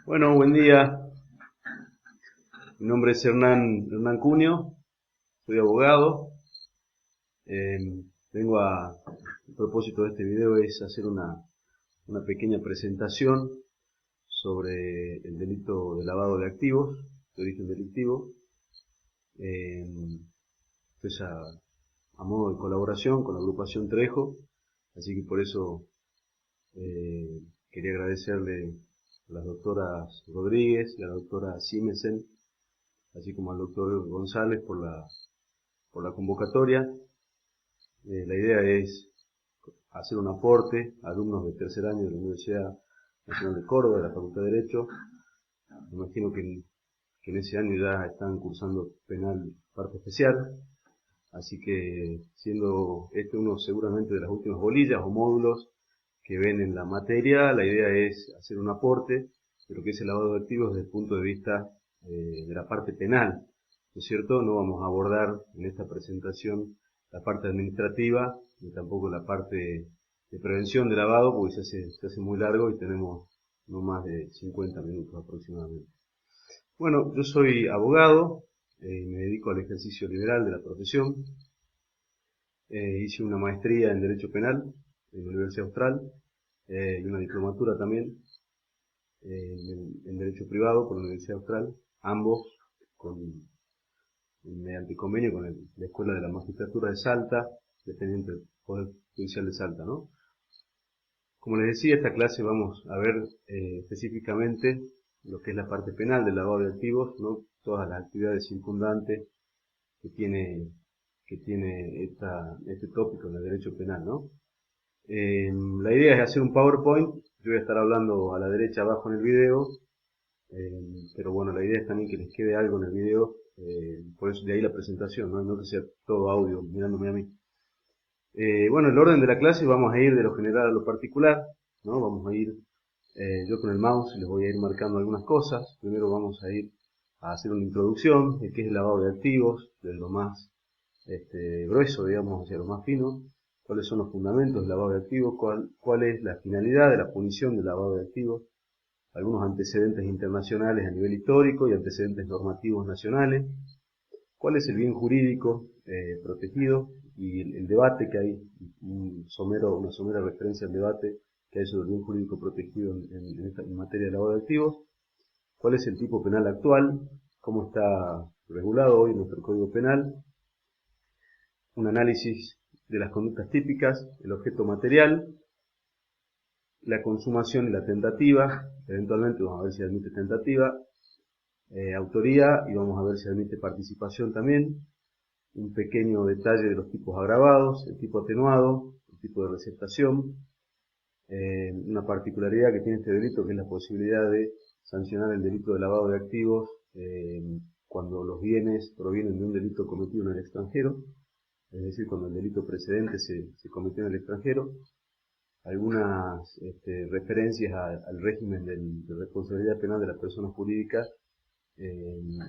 Bueno, buen día. Mi nombre es Hernán Cunio, soy abogado. Vengo el propósito de este video es hacer una pequeña presentación sobre el delito de lavado de activos de origen delictivo. Pues a modo de colaboración con la agrupación Trejo, así que por eso quería agradecerle a las doctoras Rodríguez y a la doctora Simesen, así como al doctor González por la convocatoria. La idea es hacer un aporte a alumnos de tercer año de la Universidad Nacional de Córdoba, de la Facultad de Derecho. Me imagino que en ese año ya están cursando penal parte especial, así que siendo este uno seguramente de las últimas bolillas o módulos que ven en la materia, la idea es hacer un aporte de lo que es el lavado de activos desde el punto de vista de la parte penal, ¿no es cierto? No vamos a abordar en esta presentación la parte administrativa ni tampoco la parte de prevención de lavado, porque se hace muy largo y tenemos no más de 50 minutos aproximadamente. Bueno, yo soy abogado, me dedico al ejercicio liberal de la profesión. Hice una maestría en Derecho Penal en la Universidad Austral y una diplomatura también en Derecho Privado por la Universidad Austral, ambos mediante convenio con la Escuela de la Magistratura de Salta, dependiente del Poder Judicial de Salta, ¿no? Como les decía, esta clase vamos a ver específicamente lo que es la parte penal del lavado de activos, ¿no? Todas las actividades circundantes que tiene este tópico en el derecho penal, ¿no? La idea es hacer un PowerPoint. Yo voy a estar hablando a la derecha abajo en el video, pero bueno, la idea es también que les quede algo en el video, por eso de ahí la presentación, no que sea todo audio mirándome a mí. Bueno, el orden de la clase vamos a ir de lo general a lo particular, ¿no? Vamos a ir, yo con el mouse les voy a ir marcando algunas cosas. Primero vamos a ir a hacer una introducción de qué es el lavado de activos, de lo más grueso, digamos, hacia lo más fino. Cuáles son los fundamentos del lavado de activos, cuál es la finalidad de la punición del lavado de activos, algunos antecedentes internacionales a nivel histórico y antecedentes normativos nacionales, cuál es el bien jurídico protegido y el debate que hay, una somera referencia al debate que hay sobre el bien jurídico protegido en materia de lavado de activos, cuál es el tipo penal actual, cómo está regulado hoy nuestro Código Penal, un análisis de las conductas típicas, el objeto material, la consumación y la tentativa, eventualmente vamos a ver si admite tentativa, autoría y vamos a ver si admite participación también, un pequeño detalle de los tipos agravados, el tipo atenuado, el tipo de receptación, una particularidad que tiene este delito que es la posibilidad de sancionar el delito de lavado de activos cuando los bienes provienen de un delito cometido en el extranjero, es decir, cuando el delito precedente se cometió en el extranjero. Algunas referencias al régimen de responsabilidad penal de las personas jurídicas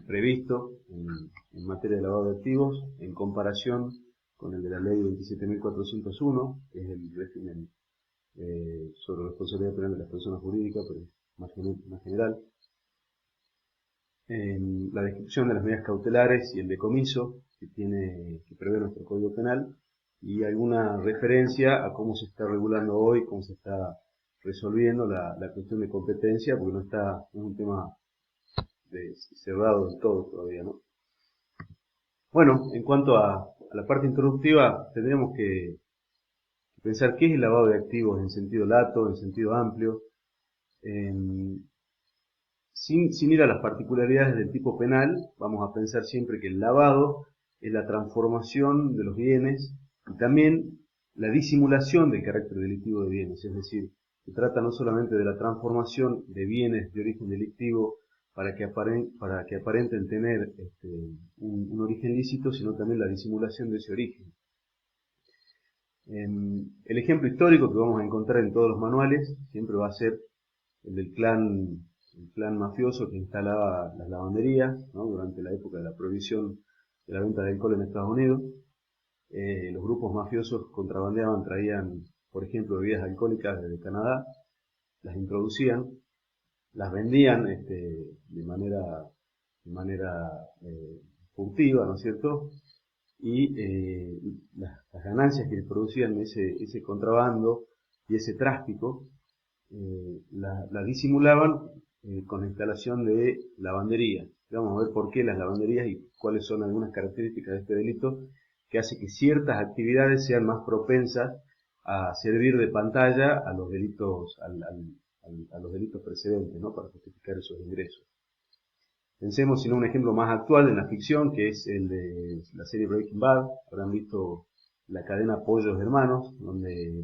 previsto en materia de lavado de activos en comparación con el de la ley 27.401, que es el régimen sobre responsabilidad penal de las personas jurídicas, pero más general. La descripción de las medidas cautelares y el decomiso que prevé nuestro Código Penal y alguna referencia a cómo se está regulando hoy, cómo se está resolviendo la cuestión de competencia, porque no es un tema cerrado del todo todavía, ¿no? Bueno, en cuanto a la parte introductiva, tendríamos que pensar qué es el lavado de activos en sentido lato, en sentido amplio, sin ir a las particularidades del tipo penal. Vamos a pensar siempre que el lavado es la transformación de los bienes y también la disimulación del carácter delictivo de bienes, es decir, se trata no solamente de la transformación de bienes de origen delictivo para que aparenten tener un origen lícito, sino también la disimulación de ese origen. El ejemplo histórico que vamos a encontrar en todos los manuales siempre va a ser el del clan mafioso que instalaba las lavanderías, ¿no? Durante la época de la prohibición de la venta de alcohol en Estados Unidos. Los grupos mafiosos contrabandeaban, traían, por ejemplo, bebidas alcohólicas desde Canadá, las introducían, las vendían de manera furtiva, ¿no es cierto? Y las ganancias que les producían ese contrabando y ese tráfico la disimulaban con la instalación de lavanderías. Vamos a ver por qué las lavanderías y cuáles son algunas características de este delito que hace que ciertas actividades sean más propensas a servir de pantalla a los delitos, a los delitos precedentes, ¿no? Para justificar esos ingresos. Pensemos en un ejemplo más actual en la ficción, que es el de la serie Breaking Bad. Habrán visto la cadena Pollos Hermanos, donde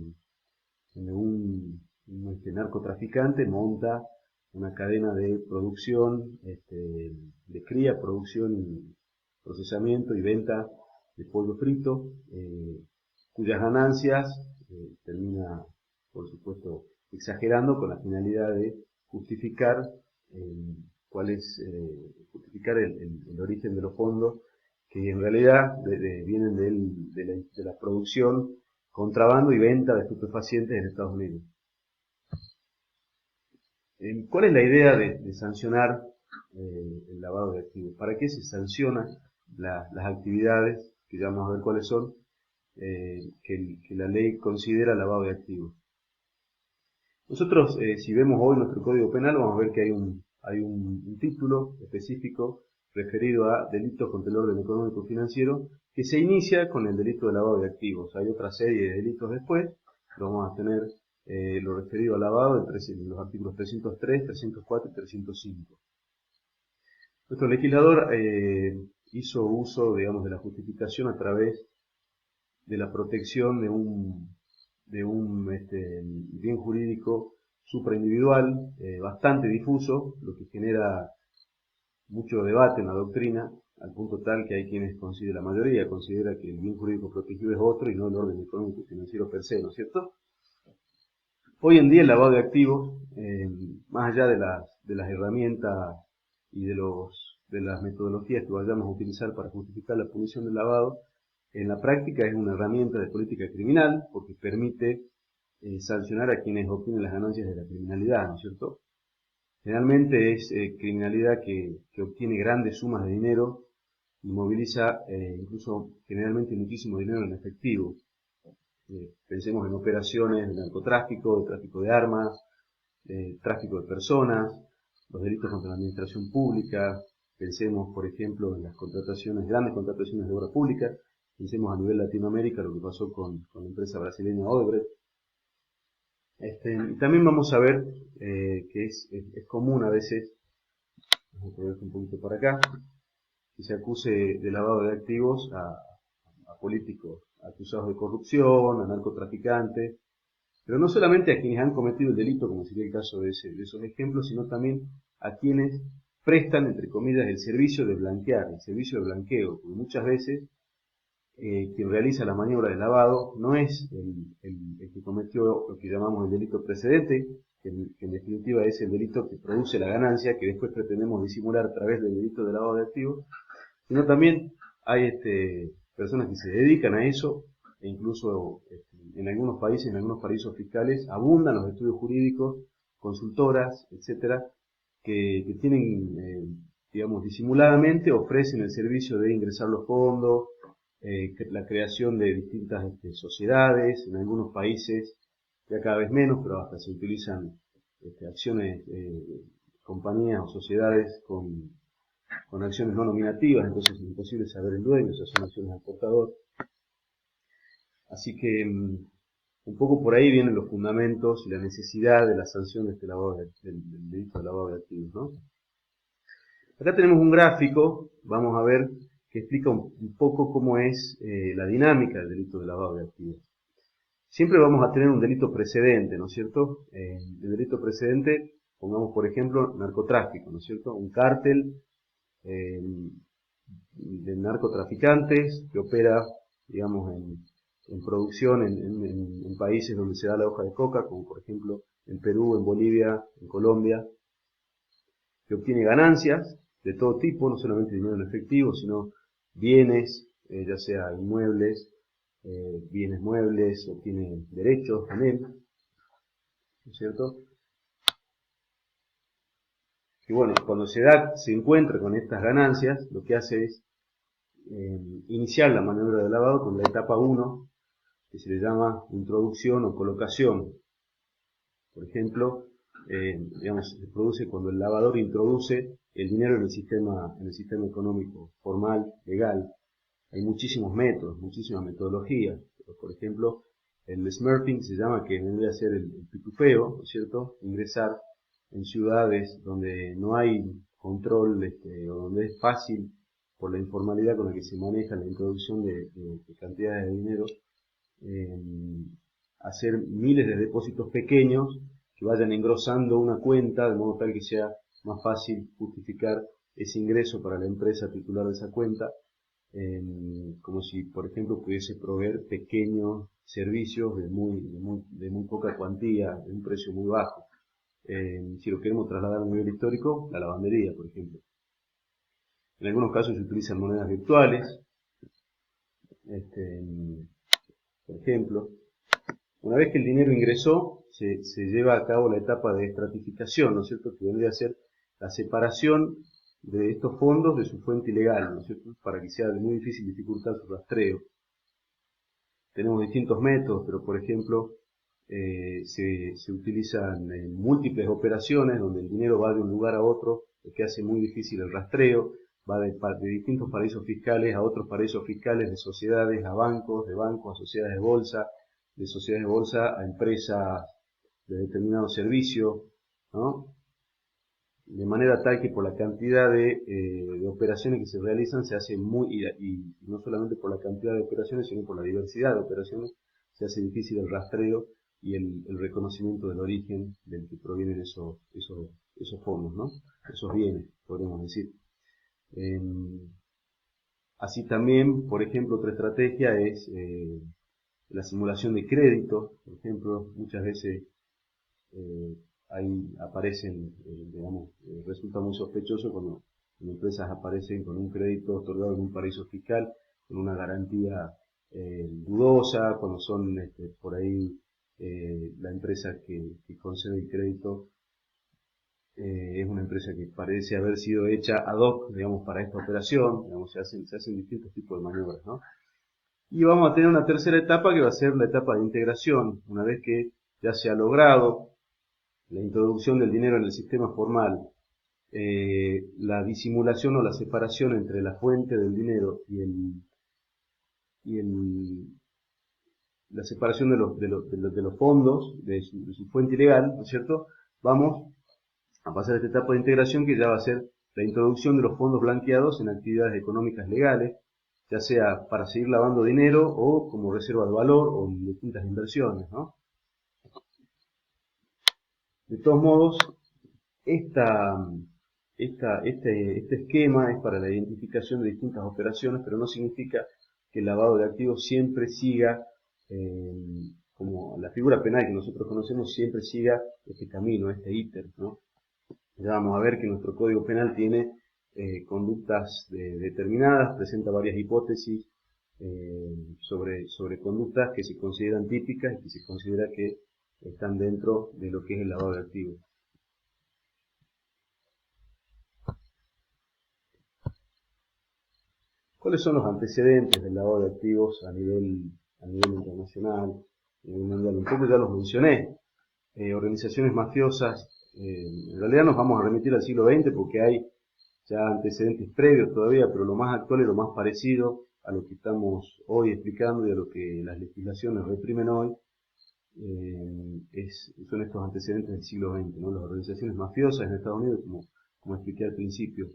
un narcotraficante monta una cadena de producción, de cría, producción y procesamiento y venta de pollo frito, cuyas ganancias termina, por supuesto, exagerando con la finalidad de justificar justificar el origen de los fondos que en realidad vienen de la producción, contrabando y venta de estupefacientes en Estados Unidos. ¿Cuál es la idea de sancionar el lavado de activos? ¿Para qué se sancionan las actividades, que ya vamos a ver cuáles son, que la ley considera lavado de activos? Nosotros, si vemos hoy nuestro Código Penal, vamos a ver que hay un título específico referido a delitos contra el orden económico y financiero, que se inicia con el delito de lavado de activos. Hay otra serie de delitos después, vamos a tener lo referido al lavado en los artículos 303, 304 y 305. Nuestro legislador hizo uso, digamos, de la justificación a través de la protección de un bien jurídico supraindividual, bastante difuso, lo que genera mucho debate en la doctrina, al punto tal que hay quienes consideran, la mayoría considera que el bien jurídico protegido es otro y no el orden económico y financiero per se, ¿no es cierto? Hoy en día el lavado de activos, más allá de las herramientas y de las metodologías que vayamos a utilizar para justificar la punición del lavado, en la práctica es una herramienta de política criminal porque permite sancionar a quienes obtienen las ganancias de la criminalidad, ¿no es cierto? Generalmente es criminalidad que obtiene grandes sumas de dinero y moviliza incluso generalmente muchísimo dinero en efectivo. Pensemos en operaciones de narcotráfico, de tráfico de armas, tráfico de personas, los delitos contra la administración pública. Pensemos, por ejemplo, en las contrataciones, grandes contrataciones de obra pública. Pensemos a nivel Latinoamérica lo que pasó con la empresa brasileña Odebrecht. Y también vamos a ver que es común a veces, vamos a poner un poquito para acá, que se acuse de lavado de activos a políticos acusados de corrupción, a narcotraficantes, pero no solamente a quienes han cometido el delito, como sería el caso de esos ejemplos, sino también a quienes prestan, entre comillas, el servicio de blanquear, el servicio de blanqueo, porque muchas veces quien realiza la maniobra de lavado no es el que cometió lo que llamamos el delito precedente, que en definitiva es el delito que produce la ganancia que después pretendemos disimular a través del delito de lavado de activos, sino también hay personas que se dedican a eso, e incluso en algunos países, en algunos paraísos fiscales, abundan los estudios jurídicos, consultoras, etcétera, que tienen, digamos, disimuladamente ofrecen el servicio de ingresar los fondos, la creación de distintas sociedades, en algunos países ya cada vez menos, pero hasta se utilizan acciones, compañías o sociedades con acciones no nominativas, entonces es imposible saber el dueño, esas son acciones al portador. Así que un poco por ahí vienen los fundamentos y la necesidad de la sanción de este lavado del delito de lavado de activos, ¿no? Acá tenemos un gráfico, vamos a ver, que explica un poco cómo es la dinámica del delito de lavado de activos. Siempre vamos a tener un delito precedente, ¿no es cierto? El delito precedente, pongamos por ejemplo, narcotráfico, ¿no es cierto? Un cártel de narcotraficantes que opera, digamos, en producción en países donde se da la hoja de coca, como por ejemplo en Perú, en Bolivia, en Colombia, que obtiene ganancias de todo tipo, no solamente dinero en efectivo, sino bienes, ya sea inmuebles, bienes muebles, obtiene derechos también, ¿no es cierto? que bueno, cuando se encuentra con estas ganancias, lo que hace es iniciar la maniobra de lavado con la etapa 1, que se le llama introducción o colocación. Por ejemplo, digamos, se produce cuando el lavador introduce el dinero en el sistema económico formal, legal. Hay muchísimos métodos, muchísimas metodologías. Por ejemplo, el smurfing se llama, que vendría a ser el pitufeo, ¿no es cierto? Ingresar en ciudades donde no hay control, o donde es fácil, por la informalidad con la que se maneja la introducción de cantidades de dinero, hacer miles de depósitos pequeños que vayan engrosando una cuenta de modo tal que sea más fácil justificar ese ingreso para la empresa titular de esa cuenta, como si, por ejemplo, pudiese proveer pequeños servicios de muy poca cuantía, de un precio muy bajo. Si lo queremos trasladar a un nivel histórico, la lavandería, por ejemplo. En algunos casos se utilizan monedas virtuales, por ejemplo. Una vez que el dinero ingresó, se lleva a cabo la etapa de estratificación, ¿no es cierto?, que vendría a ser la separación de estos fondos de su fuente ilegal, ¿no es cierto?, para que sea de muy difícil dificultad su rastreo. Tenemos distintos métodos, pero por ejemplo, se utilizan múltiples operaciones donde el dinero va de un lugar a otro, lo que hace muy difícil el rastreo, va de distintos paraísos fiscales a otros paraísos fiscales, de sociedades a bancos, de bancos a sociedades de sociedades de bolsa a empresas de determinados servicios, ¿no? De manera tal que por la cantidad de operaciones que se realizan se hace y no solamente por la cantidad de operaciones, sino por la diversidad de operaciones, se hace difícil el rastreo y el reconocimiento del origen del que provienen esos fondos, ¿no? Esos bienes, podríamos decir. Así también, por ejemplo, otra estrategia es la simulación de crédito. Por ejemplo, muchas veces ahí aparecen, digamos, resulta muy sospechoso cuando empresas aparecen con un crédito otorgado en un paraíso fiscal, con una garantía dudosa, cuando son por ahí la empresa que concede el crédito es una empresa que parece haber sido hecha ad hoc, digamos, para esta operación, digamos, se hacen distintos tipos de maniobras, ¿no? Y vamos a tener una tercera etapa que va a ser la etapa de integración, una vez que ya se ha logrado la introducción del dinero en el sistema formal, la disimulación o la separación entre la fuente del dinero y la separación de los fondos de su fuente ilegal, ¿no es cierto? Vamos a pasar a esta etapa de integración que ya va a ser la introducción de los fondos blanqueados en actividades económicas legales, ya sea para seguir lavando dinero o como reserva de valor o en distintas inversiones, ¿no? De todos modos, este esquema es para la identificación de distintas operaciones, pero no significa que el lavado de activos siempre siga, como la figura penal que nosotros conocemos, siempre siga este camino, este íter, ¿no? Ya vamos a ver que nuestro Código Penal tiene conductas determinadas, presenta varias hipótesis sobre conductas que se consideran típicas y que se considera que están dentro de lo que es el lavado de activos. ¿Cuáles son los antecedentes del lavado de activos a nivel internacional, a nivel mundial? Un poco ya los mencioné. Organizaciones mafiosas, en realidad nos vamos a remitir al siglo XX porque hay ya antecedentes previos todavía, pero lo más actual y lo más parecido a lo que estamos hoy explicando y a lo que las legislaciones reprimen hoy, son estos antecedentes del siglo XX, ¿no? Las organizaciones mafiosas en Estados Unidos, como expliqué al principio.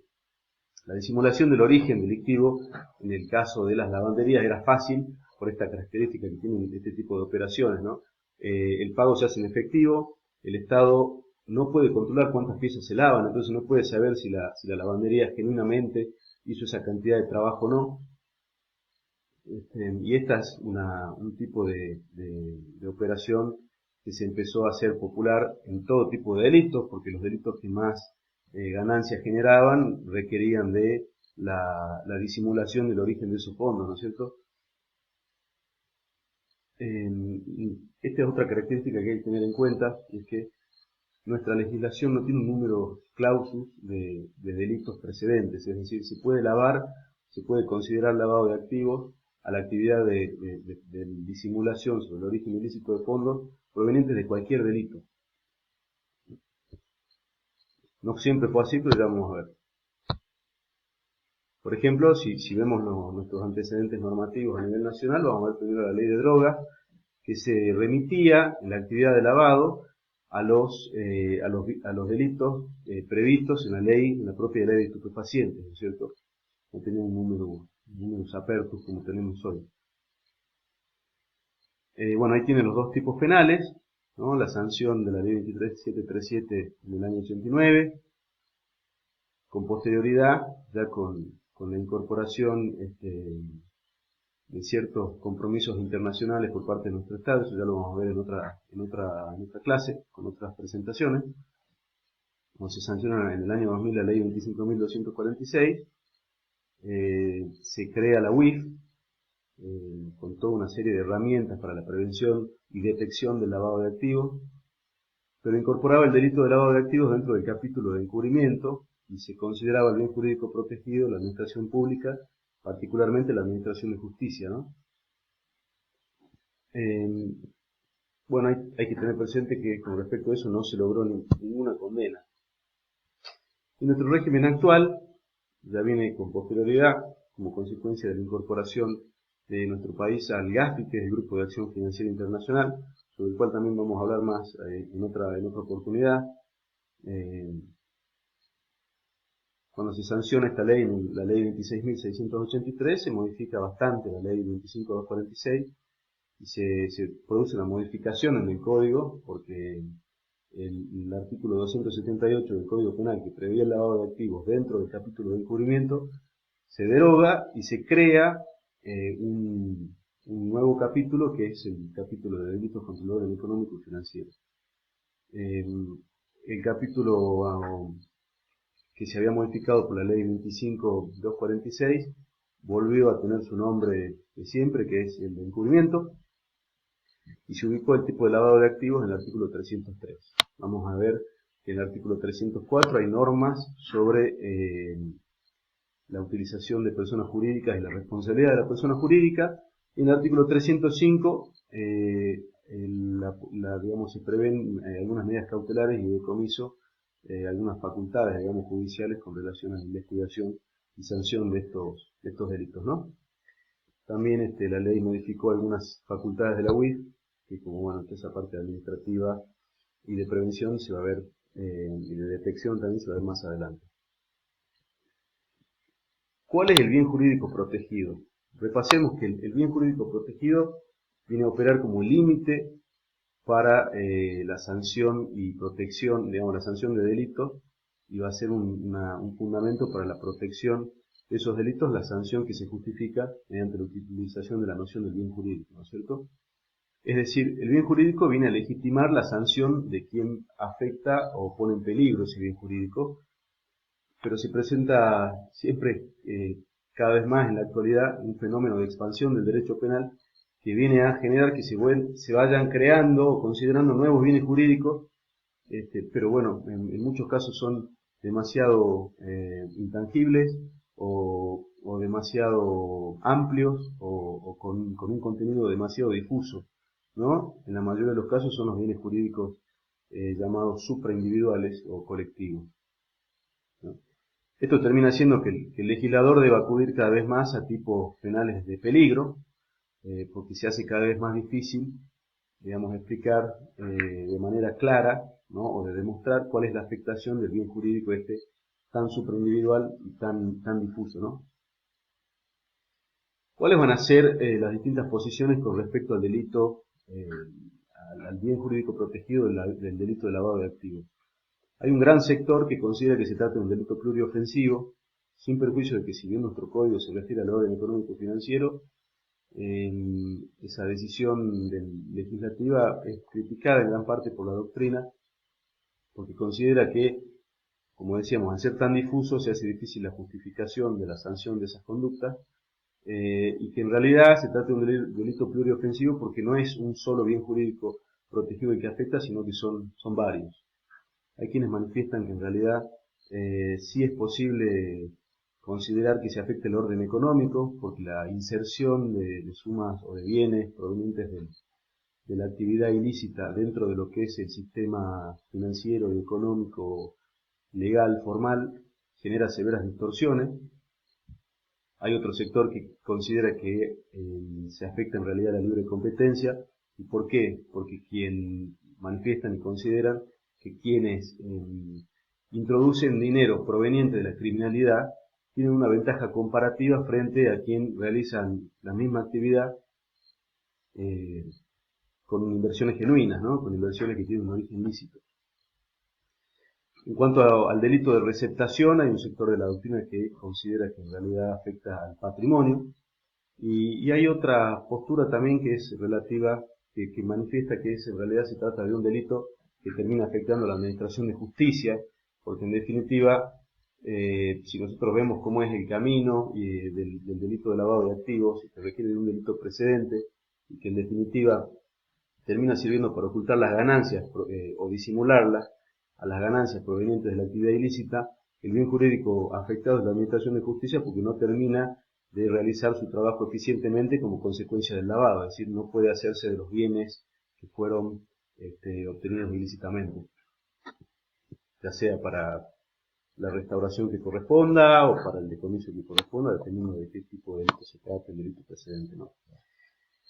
La disimulación del origen delictivo, en el caso de las lavanderías, era fácil por esta característica que tienen este tipo de operaciones, ¿no? El pago se hace en efectivo, el Estado no puede controlar cuántas piezas se lavan, entonces no puede saber si la lavandería genuinamente hizo esa cantidad de trabajo o no. Y esta es un tipo de operación que se empezó a hacer popular en todo tipo de delitos, porque los delitos que más ganancias generaban requerían de la disimulación del origen de esos fondos, ¿no es cierto? Esta es otra característica que hay que tener en cuenta, es que nuestra legislación no tiene un número clausus de delitos precedentes, es decir, se puede considerar lavado de activos a la actividad de disimulación sobre el origen ilícito de fondos provenientes de cualquier delito. No siempre fue así, pero ya vamos a ver. Por ejemplo, si vemos nuestros antecedentes normativos a nivel nacional, vamos a ver primero la ley de drogas, que se remitía en la actividad de lavado a los delitos previstos en la propia ley de estupefacientes, ¿no es cierto? No tenía un números apertus como tenemos hoy. Bueno, ahí tienen los dos tipos penales, ¿no? La sanción de la ley 23737 en el año 89, con posterioridad, ya con la incorporación de ciertos compromisos internacionales por parte de nuestro Estado, eso ya lo vamos a ver en otra clase, con otras presentaciones. Como se sanciona en el año 2000 la ley 25.246, se crea la UIF, con toda una serie de herramientas para la prevención y detección del lavado de activos, pero incorporaba el delito de lavado de activos dentro del capítulo de encubrimiento y se consideraba el bien jurídico protegido la administración pública, particularmente la administración de justicia, ¿no? Bueno, hay que tener presente que con respecto a eso no se logró ninguna condena. Y nuestro régimen actual ya viene con posterioridad, como consecuencia de la incorporación de nuestro país al GAFI, que es el Grupo de Acción Financiera Internacional, sobre el cual también vamos a hablar más en otra oportunidad. Cuando se sanciona esta ley, la ley 26.683, se modifica bastante la ley 25.246 y se produce una modificación en el código, porque el artículo 278 del Código Penal, que prevé el lavado de activos dentro del capítulo de encubrimiento, se deroga y se crea un nuevo capítulo, que es el capítulo de delitos contra el orden económico y financiero. El capítulo que se había modificado por la ley 25.246 volvió a tener su nombre de siempre, que es el de encubrimiento, y se ubicó el tipo de lavado de activos en el artículo 303. Vamos a ver que en el artículo 304 hay normas sobre la utilización de personas jurídicas y la responsabilidad de la persona jurídica. En el artículo 305 digamos, se prevén algunas medidas cautelares y decomiso, algunas facultades, digamos, judiciales con relación a la investigación y sanción de estos delitos, ¿no? También la ley modificó algunas facultades de la UIF, que como bueno, toda esa parte administrativa y de prevención se va a ver, y de detección también se va a ver más adelante. ¿Cuál es el bien jurídico protegido? Repasemos que el bien jurídico protegido viene a operar como límite para la sanción y protección, digamos, la sanción de delitos, y va a ser un fundamento para la protección de esos delitos, la sanción que se justifica mediante la utilización de la noción del bien jurídico, ¿no es cierto? Es decir, el bien jurídico viene a legitimar la sanción de quien afecta o pone en peligro ese bien jurídico, pero se presenta siempre, cada vez más en la actualidad, un fenómeno de expansión del derecho penal que viene a generar que se vayan creando o considerando nuevos bienes jurídicos, pero bueno, en muchos casos son demasiado intangibles o demasiado amplios o con un contenido demasiado difuso, ¿no? En la mayoría de los casos son los bienes jurídicos llamados supraindividuales o colectivos, ¿no? Esto termina haciendo que el legislador deba acudir cada vez más a tipos penales de peligro, porque se hace cada vez más difícil, digamos, explicar de manera clara, ¿no? O de demostrar cuál es la afectación del bien jurídico tan supraindividual y tan difuso, ¿no? ¿Cuáles van a ser las distintas posiciones con respecto al delito, al bien jurídico protegido del delito de lavado de activos? Hay un gran sector que considera que se trata de un delito pluriofensivo, sin perjuicio de que si bien nuestro código se refiere al orden económico y financiero, esa decisión legislativa es criticada en gran parte por la doctrina, porque considera que, como decíamos, al ser tan difuso se hace difícil la justificación de la sanción de esas conductas, y que en realidad se trata de un delito pluriofensivo porque no es un solo bien jurídico protegido el que afecta, sino que son varios. Hay quienes manifiestan que en realidad sí es posible considerar que se afecte el orden económico, porque la inserción de sumas o de bienes provenientes de la actividad ilícita dentro de lo que es el sistema financiero y económico legal formal genera severas distorsiones. Hay otro sector que considera que se afecta en realidad la libre competencia. ¿Y por qué? Porque manifiestan y consideran que quienes introducen dinero proveniente de la criminalidad tienen una ventaja comparativa frente a quien realizan la misma actividad con inversiones genuinas, ¿no? Con inversiones que tienen un origen lícito. En cuanto al delito de receptación, hay un sector de la doctrina que considera que en realidad afecta al patrimonio, y hay otra postura también que es relativa, que manifiesta que en realidad se trata de un delito que termina afectando a la administración de justicia, porque en definitiva, si nosotros vemos cómo es el camino del delito de lavado de activos, se requiere de un delito precedente, y que en definitiva termina sirviendo para ocultar las ganancias o disimularlas a las ganancias provenientes de la actividad ilícita. El bien jurídico afectado es la administración de justicia porque no termina de realizar su trabajo eficientemente como consecuencia del lavado, es decir, no puede hacerse de los bienes que fueron obtenidos ilícitamente, ya sea para la restauración que corresponda o para el decomiso que corresponda, dependiendo de qué tipo de delito se trate, el delito precedente, ¿no?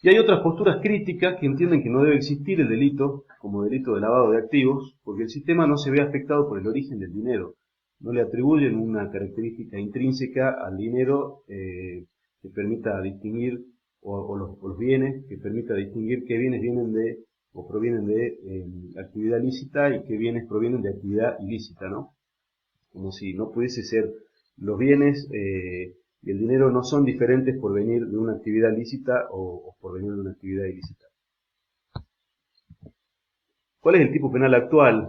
Y hay otras posturas críticas que entienden que no debe existir el delito como delito de lavado de activos, porque el sistema no se ve afectado por el origen del dinero. No le atribuyen una característica intrínseca al dinero que permita distinguir, o los bienes, que permita distinguir qué bienes vienen de o provienen de actividad lícita y qué bienes provienen de actividad ilícita, ¿no? Como si no pudiese ser los bienes y el dinero no son diferentes por venir de una actividad lícita o por venir de una actividad ilícita. ¿Cuál es el tipo penal actual?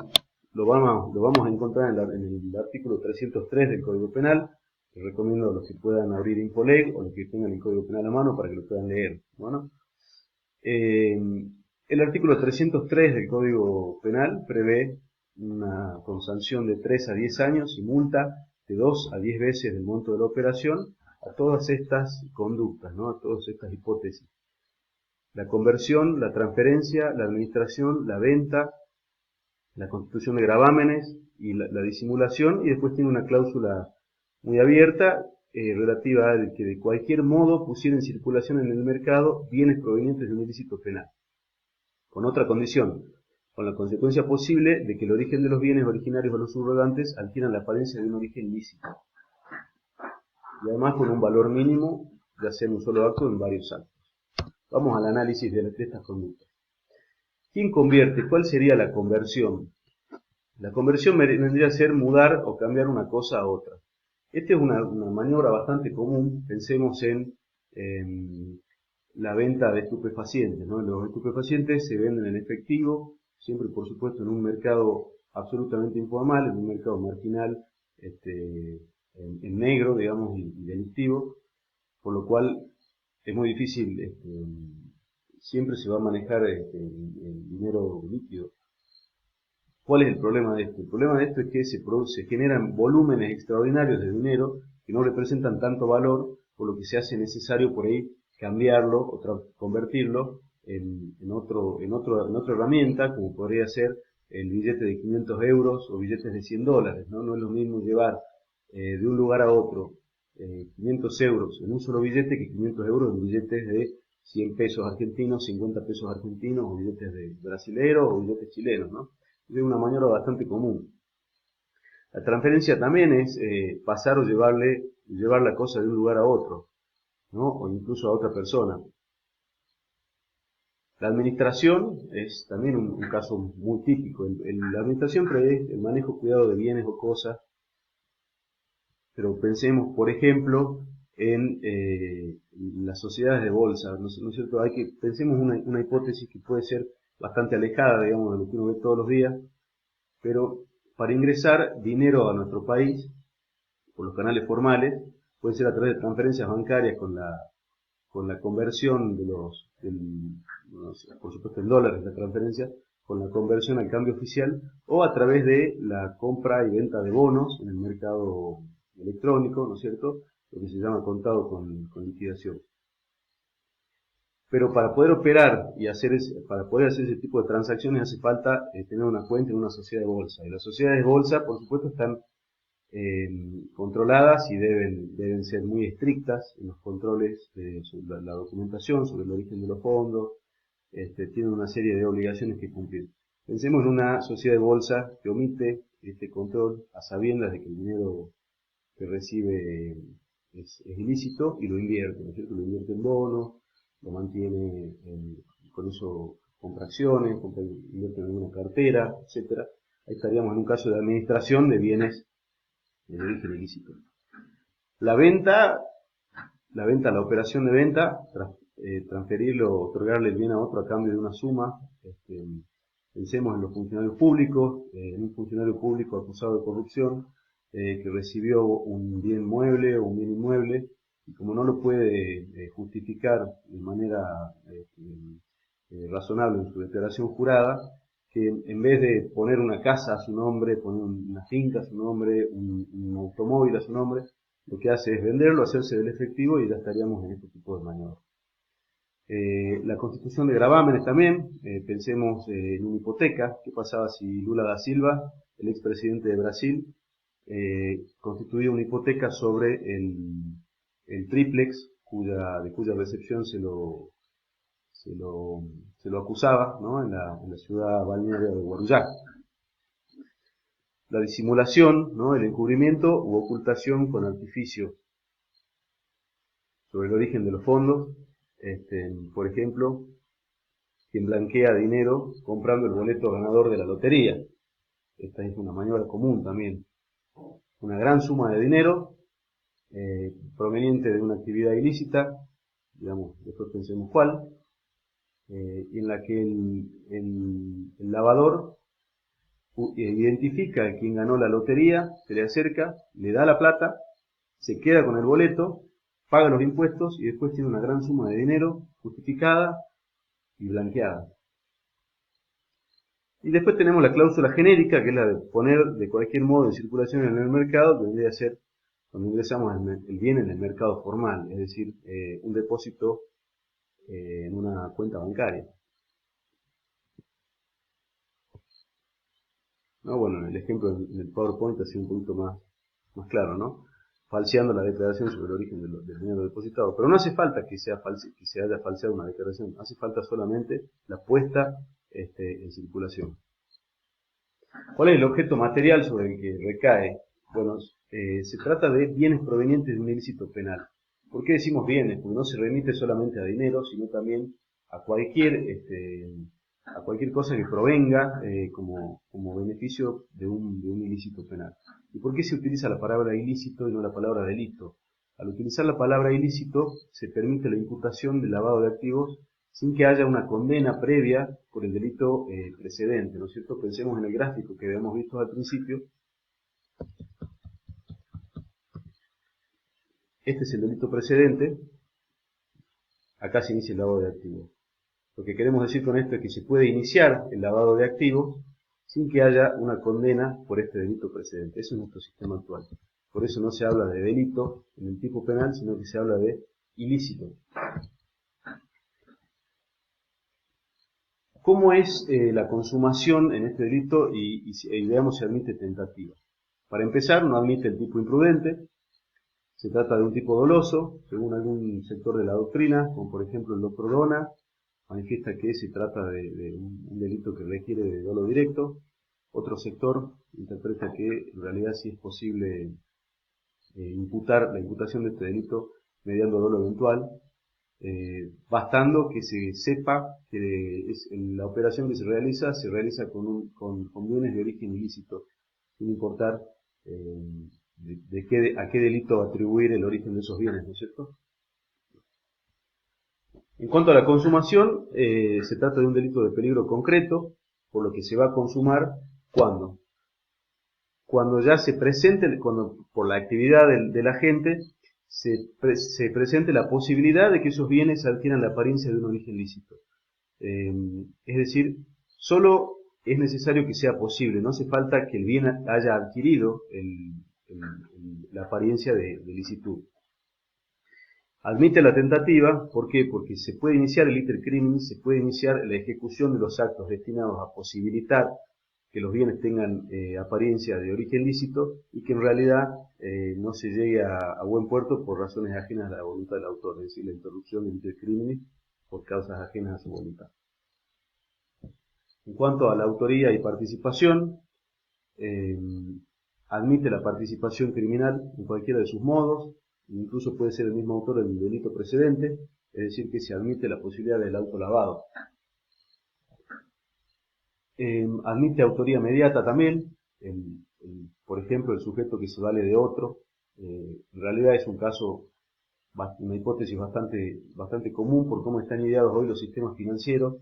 Lo vamos a encontrar en el artículo 303 del Código Penal, que recomiendo a los que puedan abrir Infoleg o los que tengan el Código Penal a mano para que lo puedan leer. Bueno, el artículo 303 del Código Penal prevé con sanción de 3 a 10 años y multa de 2 a 10 veces del monto de la operación a todas estas conductas, ¿no? A todas estas hipótesis. La conversión, la transferencia, la administración, la venta, la constitución de gravámenes y la disimulación, y después tiene una cláusula muy abierta relativa a que de cualquier modo pusiera en circulación en el mercado bienes provenientes de un ilícito penal. Con otra condición, con la consecuencia posible de que el origen de los bienes originarios o los subrogantes adquieran la apariencia de un origen lícito. Y además con un valor mínimo, ya sea en un solo acto o en varios actos. Vamos al análisis de estas conductas. ¿Quién convierte? ¿Cuál sería la conversión? La conversión vendría a ser mudar o cambiar una cosa a otra. Esta es una maniobra bastante común. Pensemos en la venta de estupefacientes, ¿no? Los estupefacientes se venden en efectivo, siempre por supuesto en un mercado absolutamente informal, en un mercado marginal, en negro, digamos, y delictivo, por lo cual es muy difícil, siempre se va a manejar el dinero líquido. ¿Cuál es el problema de esto? El problema de esto es que se generan volúmenes extraordinarios de dinero que no representan tanto valor, por lo que se hace necesario por ahí cambiarlo o convertirlo en otra herramienta, como podría ser el billete de 500 euros o billetes de 100 dólares, ¿no? No es lo mismo llevar de un lugar a otro 500 euros en un solo billete que 500 euros en billetes de 100 pesos argentinos, 50 pesos argentinos, o billetes de brasileros o billetes chilenos, ¿no? Es una maniobra bastante común. La transferencia también es pasar o llevar la cosa de un lugar a otro, ¿no? O incluso a otra persona. La administración es también un caso muy típico. La administración prevé el manejo cuidado de bienes o cosas, pero pensemos, por ejemplo, en las sociedades de bolsa, ¿no es cierto? Pensemos una hipótesis que puede ser bastante alejada, digamos, de lo que uno ve todos los días, pero para ingresar dinero a nuestro país, por los canales formales, puede ser a través de transferencias bancarias con la conversión por supuesto en dólares la transferencia, con la conversión al cambio oficial o a través de la compra y venta de bonos en el mercado electrónico, ¿no es cierto? Lo que se llama contado con liquidación. Pero para poder operar y para poder hacer ese tipo de transacciones hace falta tener una cuenta en una sociedad de bolsa. Y las sociedades de bolsa, por supuesto, están controladas y deben ser muy estrictas en los controles sobre la documentación, sobre el origen de los fondos, tienen una serie de obligaciones que cumplir. Pensemos en una sociedad de bolsa que omite este control a sabiendas de que el dinero que recibe es ilícito y lo invierte, ¿no es cierto? Lo invierte en bonos, lo mantiene, con eso compra acciones, invierte en alguna cartera, etcétera. Ahí estaríamos en un caso de administración de bienes de origen ilícito. La operación de venta, transferirlo, otorgarle el bien a otro a cambio de una suma. Pensemos en los funcionarios públicos, en un funcionario público acusado de corrupción, que recibió un bien mueble o un bien inmueble, y como no lo puede justificar de manera razonable en su declaración jurada, que en vez de poner una casa a su nombre, poner una finca a su nombre, un automóvil a su nombre, lo que hace es venderlo, hacerse del efectivo y ya estaríamos en este tipo de maniobra. La constitución de gravámenes también, pensemos en una hipoteca. ¿Qué pasaba si Lula da Silva, el expresidente de Brasil, constituía una hipoteca sobre el triplex de cuya recepción se lo acusaba, ¿no? en la ciudad balnearia de Guarujá? La disimulación, ¿no? El encubrimiento u ocultación con artificio sobre el origen de los fondos. Por ejemplo, quien blanquea dinero comprando el boleto ganador de la lotería. Esta es una maniobra común también. Una gran suma de dinero proveniente de una actividad ilícita, digamos, después pensemos cuál, en la que el lavador identifica a quien ganó la lotería, se le acerca, le da la plata, se queda con el boleto, paga los impuestos y después tiene una gran suma de dinero justificada y blanqueada. Y después tenemos la cláusula genérica, que es la de poner de cualquier modo en circulación en el mercado, que vendría a ser cuando ingresamos el bien en el mercado formal, es decir, un depósito en una cuenta bancaria. ¿No? Bueno, el ejemplo en el PowerPoint ha sido un poquito más claro, ¿no? Falseando la declaración sobre el origen del dinero depositado. Pero no hace falta que se haya falseado una declaración, hace falta solamente la puesta en circulación. ¿Cuál es el objeto material sobre el que recae? Bueno, se trata de bienes provenientes de un ilícito penal. ¿Por qué decimos bienes? Porque no se remite solamente a dinero, sino también a cualquier cosa que provenga como beneficio de un ilícito penal. ¿Y por qué se utiliza la palabra ilícito y no la palabra delito? Al utilizar la palabra ilícito se permite la imputación del lavado de activos sin que haya una condena previa por el delito precedente, ¿no es cierto? Pensemos en el gráfico que habíamos visto al principio. Este es el delito precedente. Acá se inicia el lavado de activos. Lo que queremos decir con esto es que se puede iniciar el lavado de activos sin que haya una condena por este delito precedente. Eso es nuestro sistema actual. Por eso no se habla de delito en el tipo penal, sino que se habla de ilícito. ¿Cómo es la consumación en este delito? Y veamos si admite tentativa. Para empezar, no admite el tipo imprudente. Se trata de un tipo doloso, según algún sector de la doctrina, como por ejemplo el doctor Dona, manifiesta que se trata de un delito que requiere de dolo directo. Otro sector interpreta que en realidad sí es posible imputar la imputación de este delito mediante dolo eventual, bastando que se sepa que la operación que se realiza con bienes de origen ilícito, sin importar a qué delito atribuir el origen de esos bienes, ¿no es cierto? En cuanto a la consumación, se trata de un delito de peligro concreto, por lo que se va a consumar ¿cuándo? Cuando ya se presente, cuando por la actividad del agente se presente la posibilidad de que esos bienes adquieran la apariencia de un origen lícito. Es decir, solo es necesario que sea posible, no hace falta que el bien haya adquirido la apariencia de licitud. Admite la tentativa, ¿por qué? Porque se puede iniciar el iter criminis, se puede iniciar la ejecución de los actos destinados a posibilitar que los bienes tengan apariencia de origen lícito y que en realidad no se llegue a buen puerto por razones ajenas a la voluntad del autor, es decir, la interrupción del iter criminis por causas ajenas a su voluntad. En cuanto a la autoría y participación, admite la participación criminal en cualquiera de sus modos, incluso puede ser el mismo autor del delito precedente, es decir, que se admite la posibilidad del autolavado. Admite autoría mediata también, por ejemplo, el sujeto que se vale de otro, en realidad es un caso, una hipótesis bastante común por cómo están ideados hoy los sistemas financieros,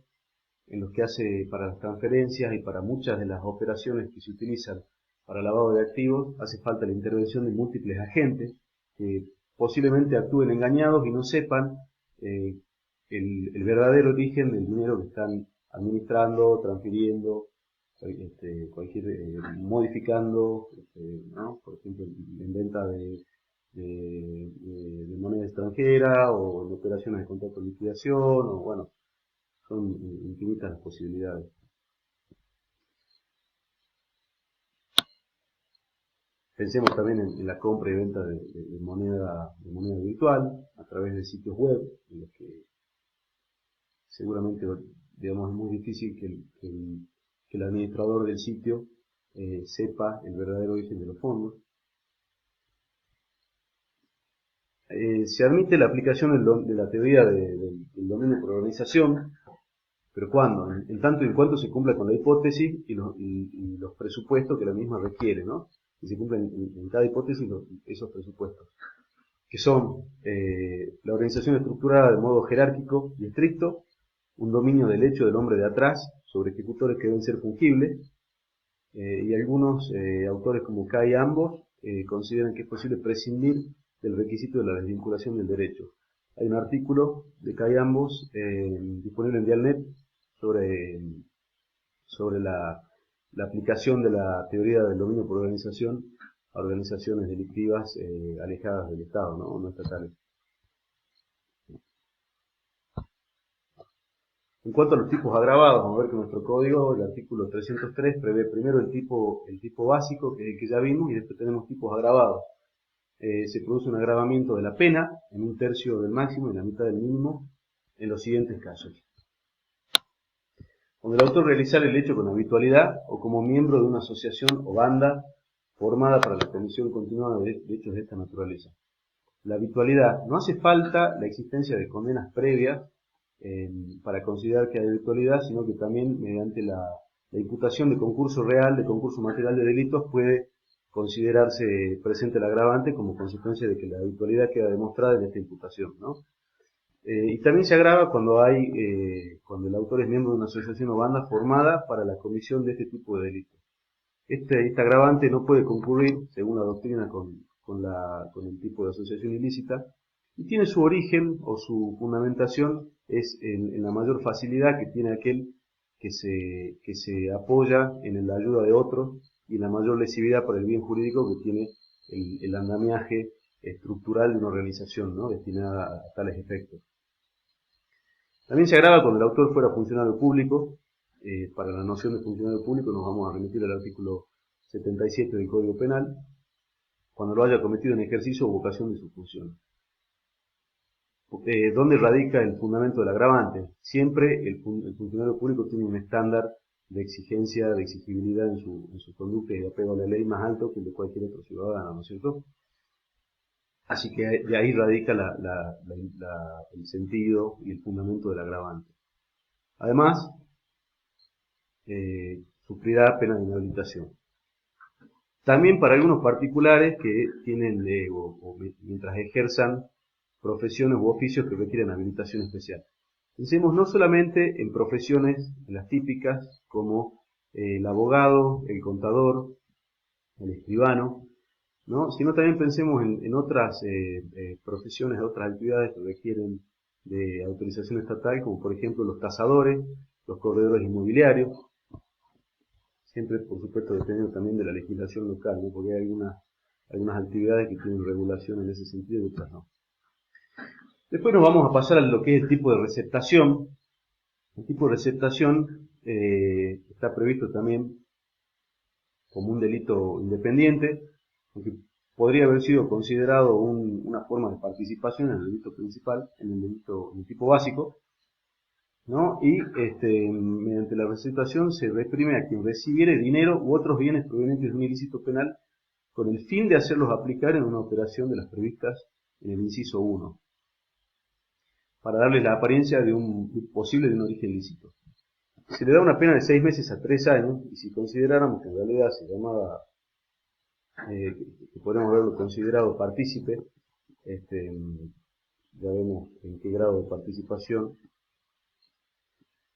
en los que hace para las transferencias y para muchas de las operaciones que se utilizan para lavado de activos, hace falta la intervención de múltiples agentes que posiblemente actúen engañados y no sepan el verdadero origen del dinero que están administrando, transfiriendo, modificando, ¿no? Por ejemplo, en venta de moneda extranjera o en operaciones de contrato de liquidación, o bueno, son infinitas las posibilidades. Pensemos también en la compra y venta de moneda virtual a través de sitios web, en los que seguramente, digamos, es muy difícil que el administrador del sitio sepa el verdadero origen de los fondos. Se admite la aplicación de la teoría del dominio por organización, pero ¿cuándo? En tanto y en cuanto se cumpla con la hipótesis y los presupuestos que la misma requiere, ¿no? Y se cumplen en cada hipótesis esos presupuestos, que son la organización estructurada de modo jerárquico y estricto, un dominio del hecho del hombre de atrás sobre ejecutores que deben ser fungibles, y algunos autores como Kay y ambos consideran que es posible prescindir del requisito de la desvinculación del derecho. Hay un artículo de Kay y ambos disponible en Dialnet sobre la aplicación de la teoría del dominio por organización a organizaciones delictivas alejadas del Estado, ¿no? No estatales. En cuanto a los tipos agravados, vamos a ver que nuestro código, el artículo 303, prevé primero el tipo básico, que es el que ya vimos, y después tenemos tipos agravados. Se produce un agravamiento de la pena en 1/3 del máximo y la mitad del mínimo en los siguientes casos. Cuando el autor realizar el hecho con habitualidad o como miembro de una asociación o banda formada para la comisión continuada de hechos de esta naturaleza. La habitualidad, no hace falta la existencia de condenas previas para considerar que hay habitualidad, sino que también mediante la imputación de concurso real, de concurso material de delitos, puede considerarse presente el agravante como consecuencia de que la habitualidad queda demostrada en esta imputación, ¿no? Y también se agrava cuando el autor es miembro de una asociación o banda formada para la comisión de este tipo de delitos. Este agravante no puede concurrir, según la doctrina, con el tipo de asociación ilícita, y tiene su origen o su fundamentación es en la mayor facilidad que tiene aquel que se apoya en la ayuda de otros y en la mayor lesividad para el bien jurídico que tiene el andamiaje estructural de una organización, ¿no? Destinada a tales efectos. También se agrava cuando el autor fuera funcionario público. Para la noción de funcionario público nos vamos a remitir al artículo 77 del Código Penal, cuando lo haya cometido en ejercicio o vocación de su función. ¿Dónde radica el fundamento del agravante? Siempre el funcionario público tiene un estándar de exigencia, de exigibilidad en su conducta y de apego a la ley más alto que el de cualquier otro ciudadano, ¿no es cierto? Así que de ahí radica el sentido y el fundamento del agravante. Además, sufrirá pena de inhabilitación. También para algunos particulares que tienen mientras ejerzan profesiones u oficios que requieren habilitación especial. Pensemos no solamente en profesiones, en las típicas, como el abogado, el contador, el escribano, ¿no? Sino también pensemos en otras profesiones, otras actividades que requieren de autorización estatal, como por ejemplo los tasadores, los corredores inmobiliarios. siempre por supuesto dependiendo también de la legislación local, ¿no? Porque hay algunas actividades que tienen regulación en ese sentido y otras no. Después nos vamos a pasar a lo que es el tipo de receptación. El tipo de receptación está previsto también como un delito independiente, aunque podría haber sido considerado una forma de participación en el delito principal, en el tipo básico, ¿no? Y mediante la receptación se reprime a quien recibiere dinero u otros bienes provenientes de un ilícito penal con el fin de hacerlos aplicar en una operación de las previstas en el inciso 1, para darles la apariencia de un posible de un origen lícito. Se le da una pena de 6 meses a 3 años, y si consideráramos que en realidad se llamaba, que podemos haberlo considerado partícipe, ya vemos en qué grado de participación,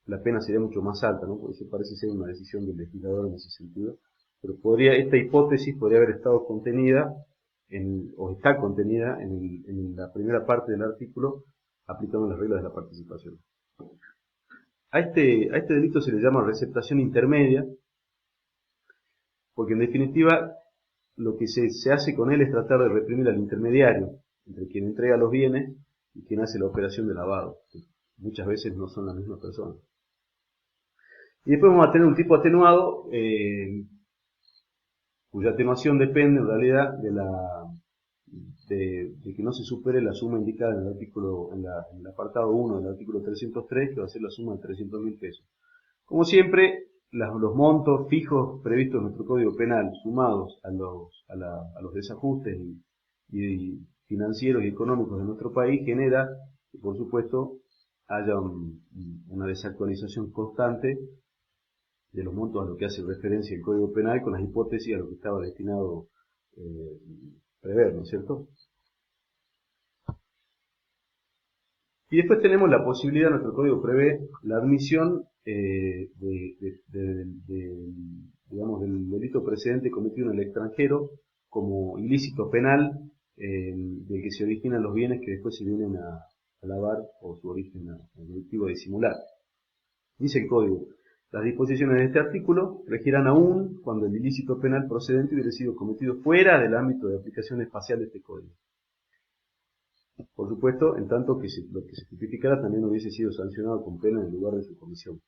la pena sería mucho más alta, ¿no? Porque eso parece ser una decisión del legislador en ese sentido. Pero esta hipótesis podría haber estado contenida, o está contenida en la primera parte del artículo, aplicando las reglas de la participación. A este delito se le llama receptación intermedia, porque en definitiva lo que se hace con él es tratar de reprimir al intermediario, entre quien entrega los bienes y quien hace la operación de lavado, que muchas veces no son la misma persona. Y después vamos a tener un tipo atenuado, cuya atenuación depende en realidad de que no se supere la suma indicada en el artículo, en el apartado 1 del artículo 303, que va a ser la suma de 300.000 pesos. Como siempre, los montos fijos previstos en nuestro Código Penal, sumados a los desajustes y financieros y económicos de nuestro país, genera que, por supuesto, haya una desactualización constante de los montos a lo que hace referencia el Código Penal con las hipótesis a lo que estaba destinado prever, ¿no es cierto? Y después tenemos la posibilidad, nuestro código prevé la admisión digamos, del delito precedente cometido en el extranjero como ilícito penal del que se originan los bienes que después se vienen a lavar o su origen delictivo de disimular. Dice el código: las disposiciones de este artículo regirán aún cuando el ilícito penal procedente hubiera sido cometido fuera del ámbito de aplicación espacial de este código. Por supuesto, en tanto que lo que se tipificara también hubiese sido sancionado con pena en el lugar de su comisión.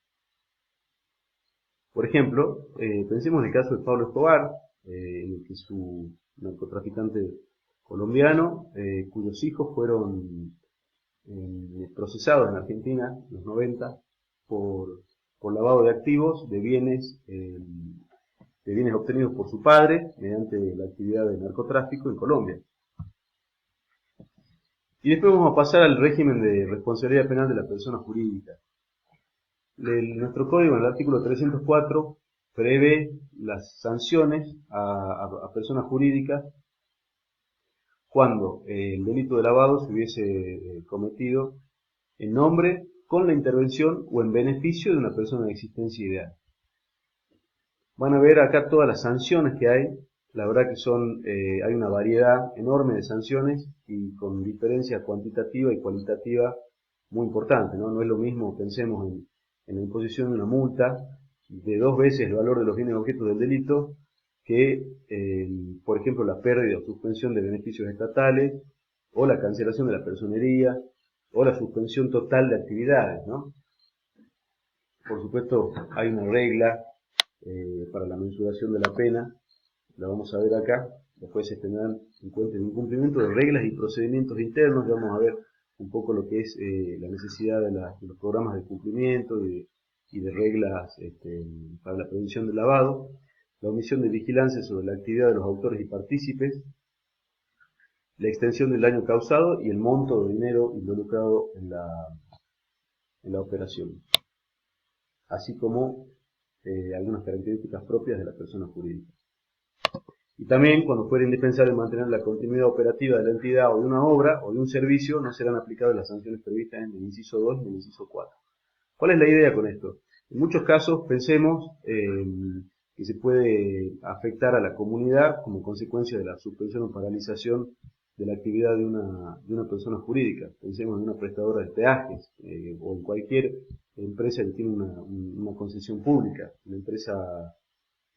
Por ejemplo, pensemos en el caso de Pablo Escobar, en el que su narcotraficante colombiano, cuyos hijos fueron procesados en Argentina en los 90 por lavado de activos de bienes obtenidos por su padre mediante la actividad de narcotráfico en Colombia. Y después vamos a pasar al régimen de responsabilidad penal de la persona jurídica. Nuestro código, en el artículo 304, prevé las sanciones a personas jurídicas cuando el delito de lavado se hubiese cometido en nombre, con la intervención o en beneficio de una persona de existencia ideal. Van a ver acá todas las sanciones que hay. La verdad que hay una variedad enorme de sanciones y con diferencia cuantitativa y cualitativa muy importante, ¿no? No es lo mismo, pensemos en la imposición de una multa de 2 veces el valor de los bienes objeto del delito que, por ejemplo, la pérdida o suspensión de beneficios estatales, o la cancelación de la personería, o la suspensión total de actividades, ¿no? Por supuesto, hay una regla para la mensuración de la pena, la vamos a ver acá. Después se tendrán en cuenta el incumplimiento de reglas y procedimientos internos. Ya vamos a ver un poco lo que es la necesidad de los programas de cumplimiento y de reglas para la prevención del lavado, la omisión de vigilancia sobre la actividad de los autores y partícipes, la extensión del daño causado y el monto de dinero involucrado en la operación, así como algunas características propias de la persona jurídica. Y también, cuando fuera indispensable mantener la continuidad operativa de la entidad o de una obra o de un servicio, no serán aplicables las sanciones previstas en el inciso 2 y en el inciso 4. ¿Cuál es la idea con esto? En muchos casos pensemos que se puede afectar a la comunidad como consecuencia de la suspensión o paralización de la actividad de una persona jurídica. Pensemos en una prestadora de peajes o en cualquier empresa que tiene una concesión pública, una empresa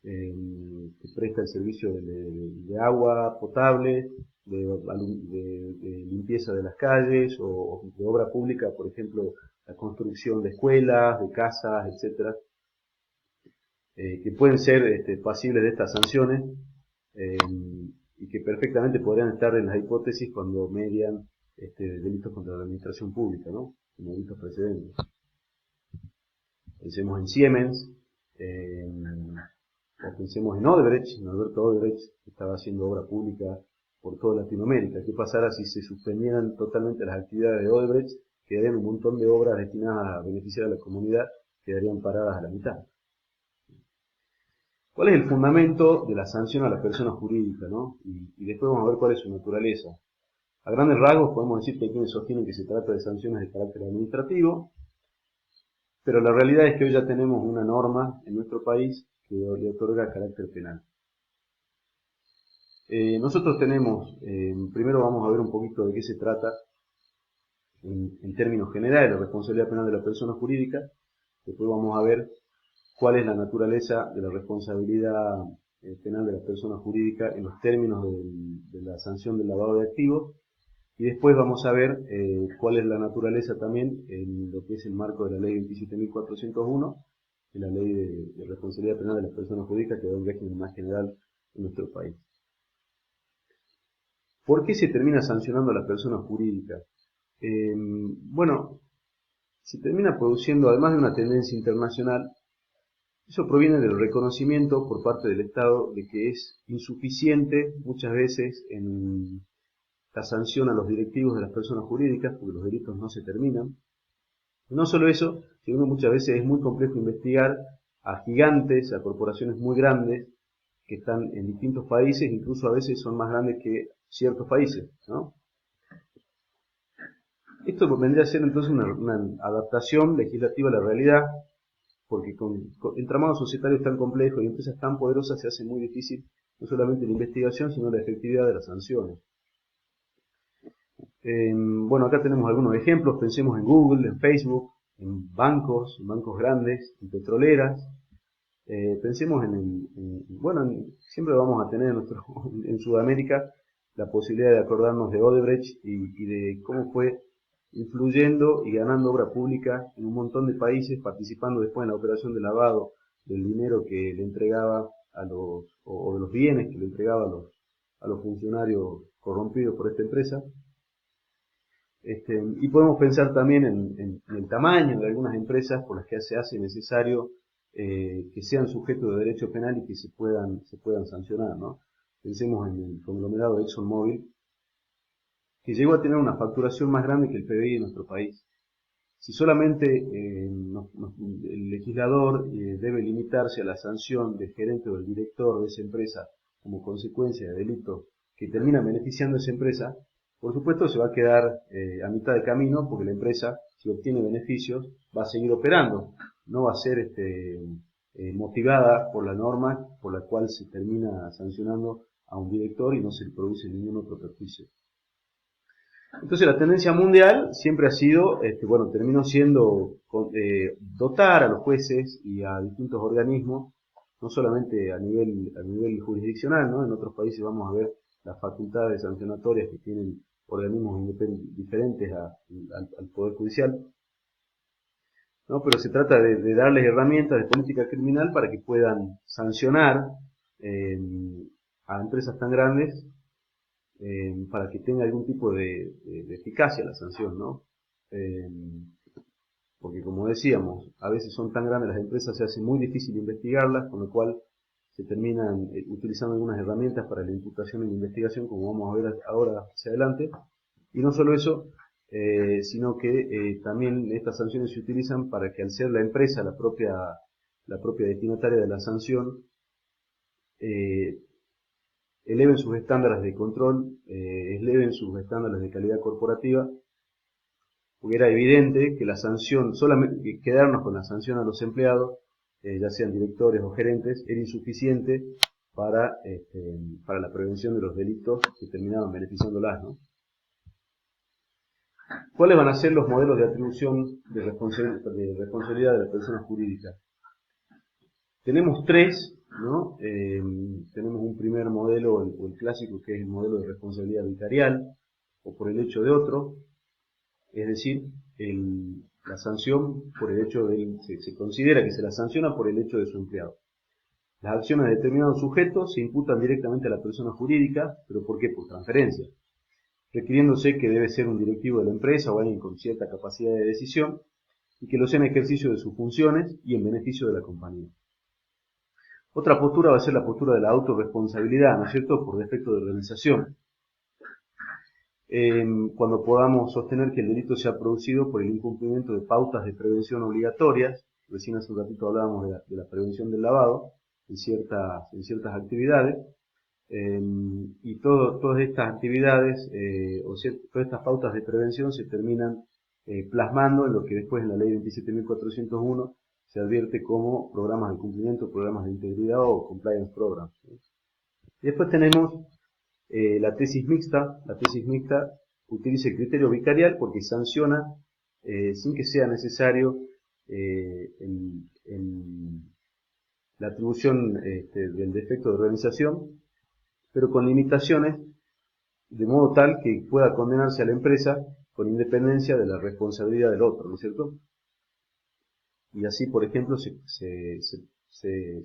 que presta el servicio de agua potable, de limpieza de las calles o de obra pública, por ejemplo, la construcción de escuelas, de casas, etcétera, que pueden ser pasibles de estas sanciones eh, y que perfectamente podrían estar en las hipótesis cuando median delitos contra la administración pública, ¿no? Como delitos precedentes. Pensemos en Siemens, o pensemos en Odebrecht, en Alberto Odebrecht, que estaba haciendo obra pública por toda Latinoamérica. ¿Qué pasara si se suspendieran totalmente las actividades de Odebrecht? Quedarían un montón de obras destinadas a beneficiar a la comunidad, quedarían paradas a la mitad. ¿Cuál es el fundamento de la sanción a la persona jurídica, ¿no? Y después vamos a ver cuál es su naturaleza. A grandes rasgos podemos decir que hay quienes sostienen que se trata de sanciones de carácter administrativo, pero la realidad es que hoy ya tenemos una norma en nuestro país que le otorga carácter penal. Nosotros tenemos, primero vamos a ver un poquito de qué se trata en términos generales, la responsabilidad penal de la persona jurídica. Después vamos a ver cuál es la naturaleza de la responsabilidad penal de la persona jurídica en los términos de la sanción del lavado de activos. Y después vamos a ver cuál es la naturaleza también en lo que es el marco de la ley 27.401, de la ley de responsabilidad penal de las personas jurídicas, que da un régimen más general en nuestro país. ¿Por qué se termina sancionando a la persona jurídica? Bueno, se termina produciendo, además de una tendencia internacional, eso proviene del reconocimiento por parte del Estado de que es insuficiente muchas veces en la sanción a los directivos de las personas jurídicas, porque los delitos no se terminan. Y no solo eso, sino que muchas veces es muy complejo investigar a gigantes, a corporaciones muy grandes, que están en distintos países, incluso a veces son más grandes que ciertos países, ¿no? Esto vendría a ser entonces una adaptación legislativa a la realidad, porque con entramados societarios tan complejos y empresas tan poderosas se hace muy difícil no solamente la investigación, sino la efectividad de las sanciones. Bueno, acá tenemos algunos ejemplos, pensemos en Google, en Facebook, en bancos grandes, en petroleras. Pensemos bueno, siempre vamos a tener en Sudamérica la posibilidad de acordarnos de Odebrecht y de cómo fue influyendo y ganando obra pública en un montón de países, participando después en la operación de lavado del dinero que le entregaba o de los bienes que le entregaba a los funcionarios corrompidos por esta empresa. Y podemos pensar también en el tamaño de algunas empresas por las que se hace necesario que sean sujetos de derecho penal y que se puedan sancionar, ¿no? Pensemos en el conglomerado de ExxonMobil, que llegó a tener una facturación más grande que el PBI de nuestro país. Si solamente el legislador debe limitarse a la sanción del gerente o del director de esa empresa como consecuencia de delitos que terminan beneficiando a esa empresa, por supuesto se va a quedar a mitad de camino, porque la empresa, si obtiene beneficios, va a seguir operando, no va a ser motivada por la norma por la cual se termina sancionando a un director y no se le produce ningún otro perjuicio. Entonces la tendencia mundial siempre ha sido, bueno, terminó siendo dotar a los jueces y a distintos organismos, no solamente a nivel jurisdiccional, ¿no? En otros países vamos a ver las facultades sancionatorias que tienen organismos diferentes al Poder Judicial, ¿no? Pero se trata de darles herramientas de política criminal para que puedan sancionar a empresas tan grandes, para que tenga algún tipo de eficacia la sanción, ¿no? Porque como decíamos, a veces son tan grandes las empresas, se hace muy difícil investigarlas, con lo cual se terminan utilizando algunas herramientas para la imputación y la investigación, como vamos a ver ahora hacia adelante. Y no solo eso, sino que también estas sanciones se utilizan para que, al ser la empresa la propia destinataria de la sanción, eleven sus estándares de control, eleven sus estándares de calidad corporativa, porque era evidente que la sanción, solamente quedarnos con la sanción a los empleados, ya sean directores o gerentes, era insuficiente para la prevención de los delitos que terminaban beneficiándolas, ¿no? ¿Cuáles van a ser los modelos de atribución de responsabilidad de las personas jurídicas? Tenemos tres ¿no? Tenemos un primer modelo, o el clásico, que es el modelo de responsabilidad vicarial, o por el hecho de otro, es decir, la sanción por el hecho de, se considera que se la sanciona por el hecho de su empleado. Las acciones de determinados sujetos se imputan directamente a la persona jurídica, pero ¿por qué? Por transferencia, requiriéndose que debe ser un directivo de la empresa o alguien con cierta capacidad de decisión, y que lo sea en ejercicio de sus funciones y en beneficio de la compañía. Otra postura va a ser la postura de la autorresponsabilidad, ¿no es cierto?, por defecto de organización. Cuando podamos sostener que el delito se ha producido por el incumplimiento de pautas de prevención obligatorias, recién hace un ratito hablábamos de la prevención del lavado en ciertas actividades, y todas estas actividades todas estas pautas de prevención se terminan plasmando en lo que después en la ley 27.401 se advierte como programas de cumplimiento, programas de integridad o compliance programs. Y después tenemos la tesis mixta. La tesis mixta utiliza el criterio vicarial porque sanciona sin que sea necesario la atribución del defecto de organización, pero con limitaciones, de modo tal que pueda condenarse a la empresa con independencia de la responsabilidad del otro, ¿no es cierto? Y así, por ejemplo, se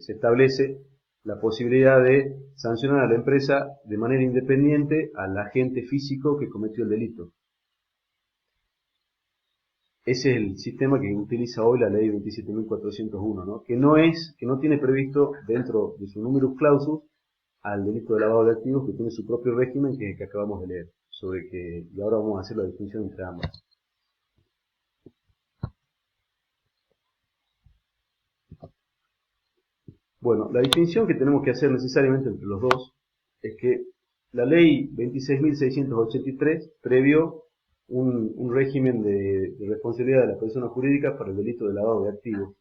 establece la posibilidad de sancionar a la empresa de manera independiente al agente físico que cometió el delito. Ese es el sistema que utiliza hoy la ley 27.401, ¿no? Que no tiene previsto dentro de su numerus clausus al delito de lavado de activos, que tiene su propio régimen, que es el que acabamos de leer, y ahora vamos a hacer la distinción entre ambas. Bueno, la distinción que tenemos que hacer necesariamente entre los dos es que la ley 26.683 previó un régimen de responsabilidad de la persona jurídica para el delito de lavado de activos.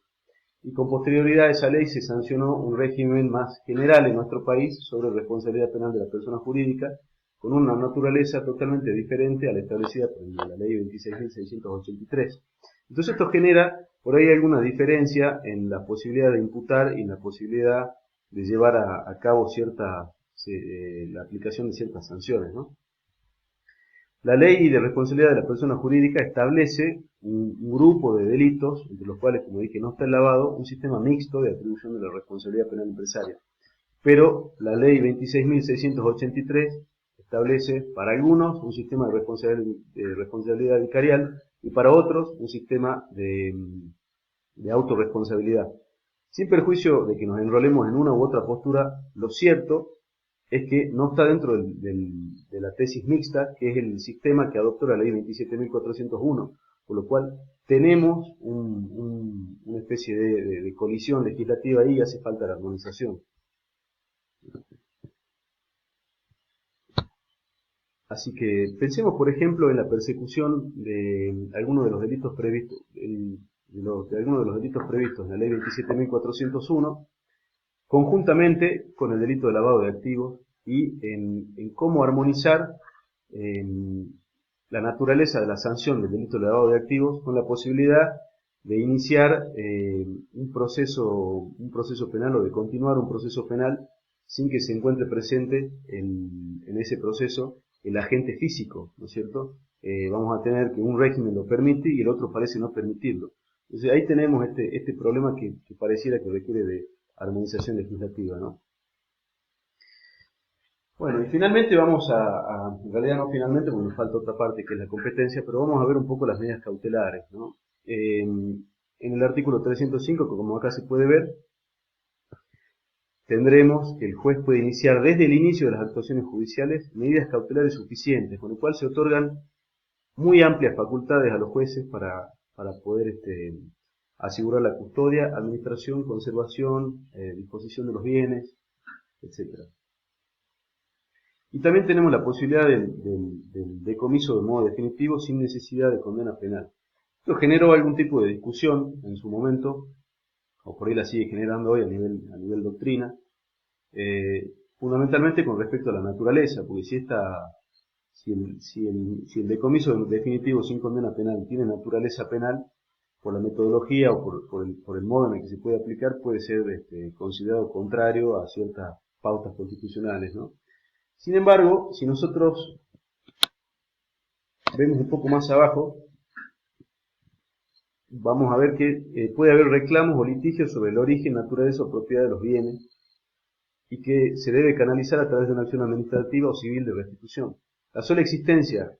Y con posterioridad a esa ley se sancionó un régimen más general en nuestro país sobre responsabilidad penal de la persona jurídica, con una naturaleza totalmente diferente a la establecida por la ley 26.683. Entonces esto genera por ahí alguna diferencia en la posibilidad de imputar y en la posibilidad de llevar a cabo la aplicación de ciertas sanciones, ¿no? La ley de responsabilidad de la persona jurídica establece un grupo de delitos, entre los cuales, como dije, no está el lavado, un sistema mixto de atribución de la responsabilidad penal empresaria. Pero la ley 26.683 establece para algunos un sistema de responsabilidad vicarial y para otros un sistema de autorresponsabilidad. Sin perjuicio de que nos enrolemos en una u otra postura, lo cierto es que no está dentro de la tesis mixta, que es el sistema que adoptó la ley 27.401, por lo cual tenemos una especie de colisión legislativa ahí y hace falta la armonización. Así que pensemos, por ejemplo, en la persecución de algunos de los delitos previstos, de algunos de los delitos previstos en la ley 27.401, conjuntamente con el delito de lavado de activos y en cómo armonizar la naturaleza de la sanción del delito de lavado de activos con la posibilidad de iniciar un proceso penal o de continuar un proceso penal sin que se encuentre presente en ese proceso el agente físico, ¿no es cierto? Vamos a tener que un régimen lo permite y el otro parece no permitirlo. Entonces ahí tenemos este problema que pareciera que requiere de armonización legislativa, ¿no? Bueno, y finalmente en realidad no finalmente, porque nos falta otra parte que es la competencia, pero vamos a ver un poco las medidas cautelares, ¿no? En el artículo 305, que como acá se puede ver, tendremos que el juez puede iniciar desde el inicio de las actuaciones judiciales medidas cautelares suficientes, con lo cual se otorgan muy amplias facultades a los jueces para poder asegurar la custodia, administración, conservación, disposición de los bienes, etc. Y también tenemos la posibilidad del decomiso de modo definitivo sin necesidad de condena penal. Esto generó algún tipo de discusión en su momento, o por ahí la sigue generando hoy a nivel doctrina, fundamentalmente con respecto a la naturaleza, porque si el decomiso definitivo sin condena penal tiene naturaleza penal, por la metodología o por el modo en el que se puede aplicar, puede ser considerado contrario a ciertas pautas constitucionales, ¿no? Sin embargo, si nosotros vemos un poco más abajo, vamos a ver que puede haber reclamos o litigios sobre el origen, naturaleza o propiedad de los bienes y que se debe canalizar a través de una acción administrativa o civil de restitución. La sola existencia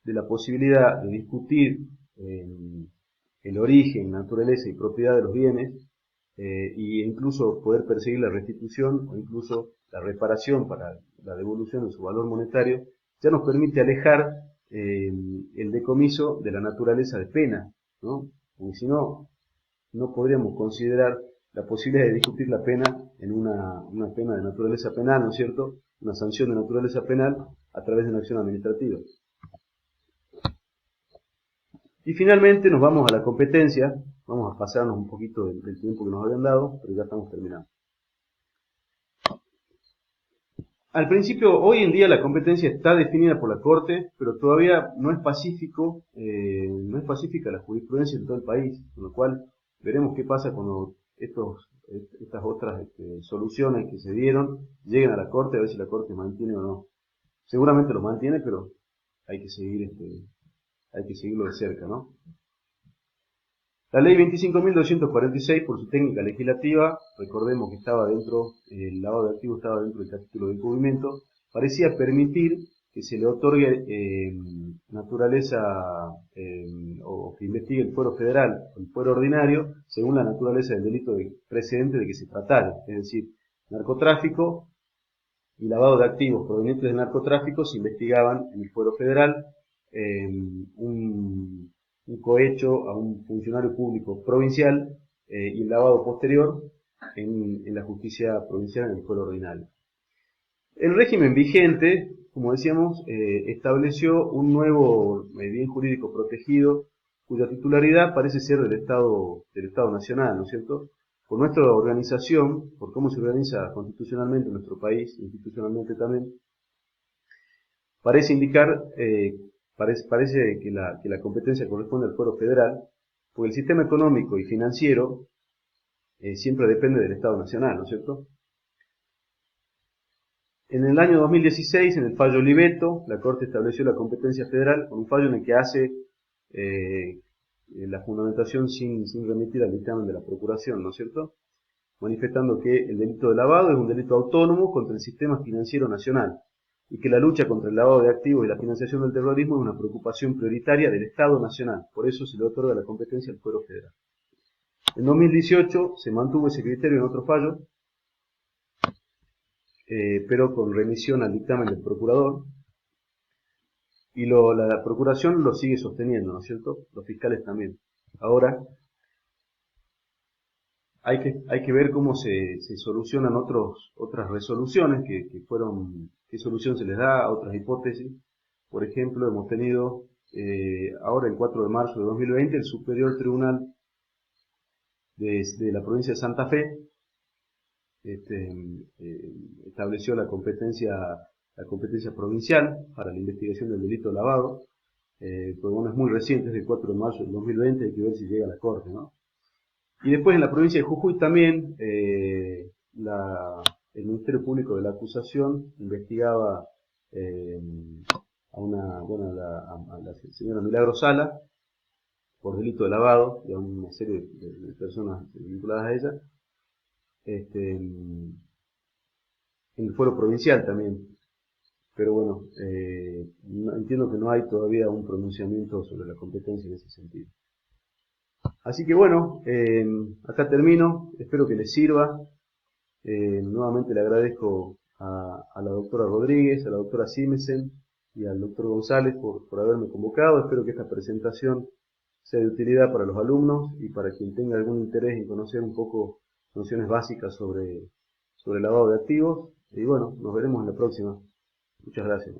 de la posibilidad de discutir el origen, naturaleza y propiedad de los bienes e incluso poder perseguir la restitución o incluso la reparación para la devolución de su valor monetario, ya nos permite alejar el decomiso de la naturaleza de pena, ¿no? Porque si no, no podríamos considerar la posibilidad de discutir la pena en una pena de naturaleza penal, ¿no es cierto? Una sanción de naturaleza penal a través de una acción administrativa. Y finalmente nos vamos a la competencia. Vamos a pasarnos un poquito del tiempo que nos habían dado, pero ya estamos terminando. Al principio, hoy en día la competencia está definida por la Corte, pero todavía no es pacífico, no es pacífica la jurisprudencia en todo el país, con lo cual veremos qué pasa cuando estas otras soluciones que se dieron lleguen a la Corte, a ver si la Corte mantiene o no. Seguramente lo mantiene, pero hay que seguirlo de cerca, ¿no? La ley 25.246, por su técnica legislativa, recordemos que el lavado de activos estaba dentro del capítulo de encubrimiento, parecía permitir que se le otorgue naturaleza o que investigue el fuero federal o el fuero ordinario según la naturaleza del delito precedente de que se tratara, es decir, narcotráfico y lavado de activos provenientes del narcotráfico se investigaban en el fuero federal, un cohecho a un funcionario público provincial y el lavado posterior en la justicia provincial en el fuero ordinario. El régimen vigente, como decíamos, estableció un nuevo bien jurídico protegido cuya titularidad parece ser del Estado Nacional, ¿no es cierto? Por nuestra organización, por cómo se organiza constitucionalmente nuestro país, institucionalmente también, parece indicar, parece que la competencia corresponde al fuero federal, porque el sistema económico y financiero siempre depende del Estado Nacional, ¿no es cierto? En el año 2016, en el fallo Oliveto, la Corte estableció la competencia federal con un fallo en el que hace la fundamentación sin remitir al dictamen de la Procuración, ¿no es cierto? Manifestando que el delito de lavado es un delito autónomo contra el sistema financiero nacional y que la lucha contra el lavado de activos y la financiación del terrorismo es una preocupación prioritaria del Estado Nacional. Por eso se le otorga la competencia al fuero federal. En 2018 se mantuvo ese criterio en otro fallo, pero con remisión al dictamen del procurador, y la procuración lo sigue sosteniendo, ¿no es cierto? Los fiscales también. Ahora, hay que ver cómo se solucionan otras resoluciones, qué solución se les da a otras hipótesis. Por ejemplo, hemos tenido ahora el 4 de marzo de 2020 el Superior Tribunal de la provincia de Santa Fe estableció la competencia provincial para la investigación del delito de lavado. Pues bueno, es muy reciente, es del 4 de marzo del 2020, hay que ver si llega a la Corte, ¿no? Y después en la provincia de Jujuy también el Ministerio Público de la Acusación investigaba a la señora Milagro Sala por delito de lavado y a una serie de personas vinculadas a ella en el fuero provincial también. Pero bueno, entiendo que no hay todavía un pronunciamiento sobre la competencia en ese sentido. Así que bueno, acá termino, espero que les sirva. Nuevamente le agradezco a la doctora Rodríguez, a la doctora Simesen y al doctor González por haberme convocado. Espero que esta presentación sea de utilidad para los alumnos y para quien tenga algún interés en conocer un poco nociones básicas sobre el lavado de activos. Y bueno, nos veremos en la próxima. Muchas gracias.